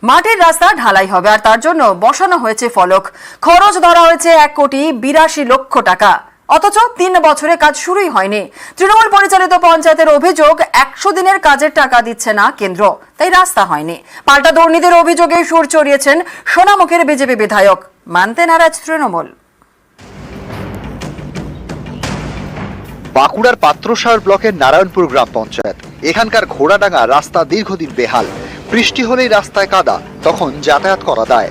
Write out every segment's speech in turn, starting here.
মাটির রাস্তা ঢালাই হবে আর তার জন্য বসানো হয়েছে ফলক। খরচ ধরা হয়েছে 1,82,00,000 টাকা, অথচ 3 বছরে কাজ শুরুই হয়নি। তৃণমূল পরিচালিত পঞ্চায়েতের অভিযোগ 100 দিনের কাজের টাকা দিচ্ছে না কেন্দ্র, তাই রাস্তা হয়নি। পাল্টা দুর্নীতির অভিযোগে সুর চড়িয়েছেন সোনামুখের বিজেপি বিধায়ক। মানতে নারাজ তৃণমূল। বাঁকুড়ার পাত্রসাগর ব্লকের নারায়ণপুর গ্রাম পঞ্চায়েত। এখানকার ঘোড়াডাঙ্গা রাস্তা দীর্ঘদিন বেহাল। বৃষ্টি হলেই রাস্তায় কাদা, তখন যাতায়াত করা দায়।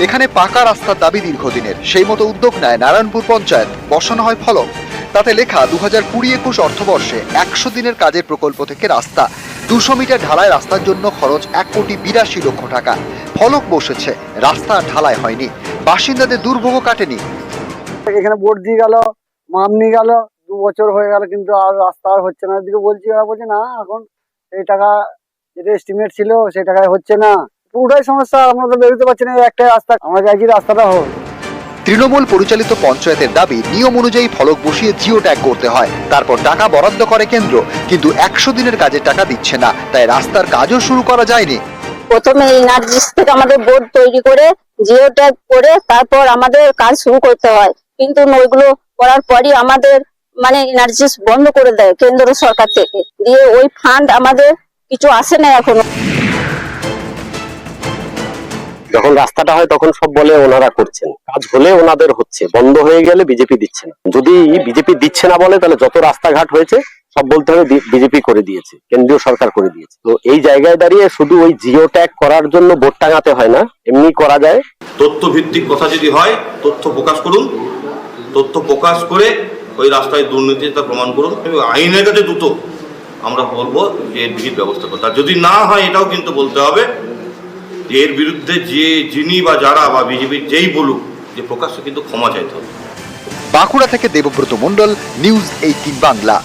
এখানে পাকা রাস্তার দাবি দীর্ঘদিনের। সেই মতো উদ্যোগ নেয় নারায়ণপুর পঞ্চায়েত। বসানো হয় ফলক, তাতে লেখা 2020-21 অর্থবর্ষে 100 দিনের কাজের প্রকল্প থেকে রাস্তা। 200 মিটার ঢালাই রাস্তার জন্য খরচ 1,82,00,000 টাকা। ফলক বসেছে, রাস্তা ঢালাই হয়নি। বাসিন্দাদের দুর্ভোগ কাটেনি। এখানে বোর্ড দিয়ে গেল, মাপ নিয়ে গেল, 2 বছর হয়ে গেল, কিন্তু আর রাস্তা আর হচ্ছে না। এদিকে বলছি, ওরা বলছে না, এখন এই টাকা যেটা এস্টিমেট ছিল সেই টাকায় হচ্ছে না। পুরোটাই সমস্যা, আমরা তো বেরোতে পারছি না। একটাই রাস্তা, আমরা চাইছি রাস্তাটা হোক। তৃণমূল পরিচালিত পঞ্চায়েতের দাবি, নিয়ম অনুযায়ী ফলক বসিয়ে জিও ট্যাগ করতে হয়, তারপর টাকা বরাদ্দ করে কেন্দ্র। কিন্তু 100 দিনের কাজের টাকা দিচ্ছে না, তাই রাস্তার কাজও শুরু করা যায়নি। প্রথমে এনআরজিএস থেকে আমাদের বোর্ড তৈরি করে জিও ট্যাগ করে তারপর আমাদের কাজ শুরু করতে হয়, কিন্তু ওইগুলো করার পরই আমাদের এনআরজিএস বন্ধ করে দেয় কেন্দ্র সরকার থেকে, দিয়ে ওই ফান্ড আমাদের কিছু আসে না এখনো। যখন রাস্তাটা হয় তখন সব বলে ওনারা করছেন, কাজ হলে ওনাদের হচ্ছে, বন্ধ হয়ে গেলে বিজেপি দিচ্ছে না। যদি বিজেপি দিচ্ছে না বলে, তাহলে যত রাস্তাঘাট হয়েছে সব বলতে হবে বিজেপি করে দিয়েছে, কেন্দ্রীয় সরকার করে দিয়েছে। তো এই জায়গায় দাঁড়িয়ে শুধু ওই জিও ট্যাগ করার জন্য বোর্ড টাঙাতে হয় না, এমনি করা যায়। তথ্য ভিত্তিক কথা যদি হয়, তথ্য প্রকাশ করুন, তথ্য প্রকাশ করে ওই রাস্তায় দুর্নীতিটা প্রমাণ করুন। আইনের কাছে দ্রুত আমরা বলবো যে এর বিহিত ব্যবস্থা করতে। আর যদি না হয়, এটাও কিন্তু বলতে হবে যে এর বিরুদ্ধে যিনি বা যারা বা বিজেপির যেই বলুক, যে প্রকাশ্যে কিন্তু ক্ষমা চাইতে হবে। বাঁকুড়া থেকে দেবব্রত মণ্ডল, নিউজ 18 বাংলা।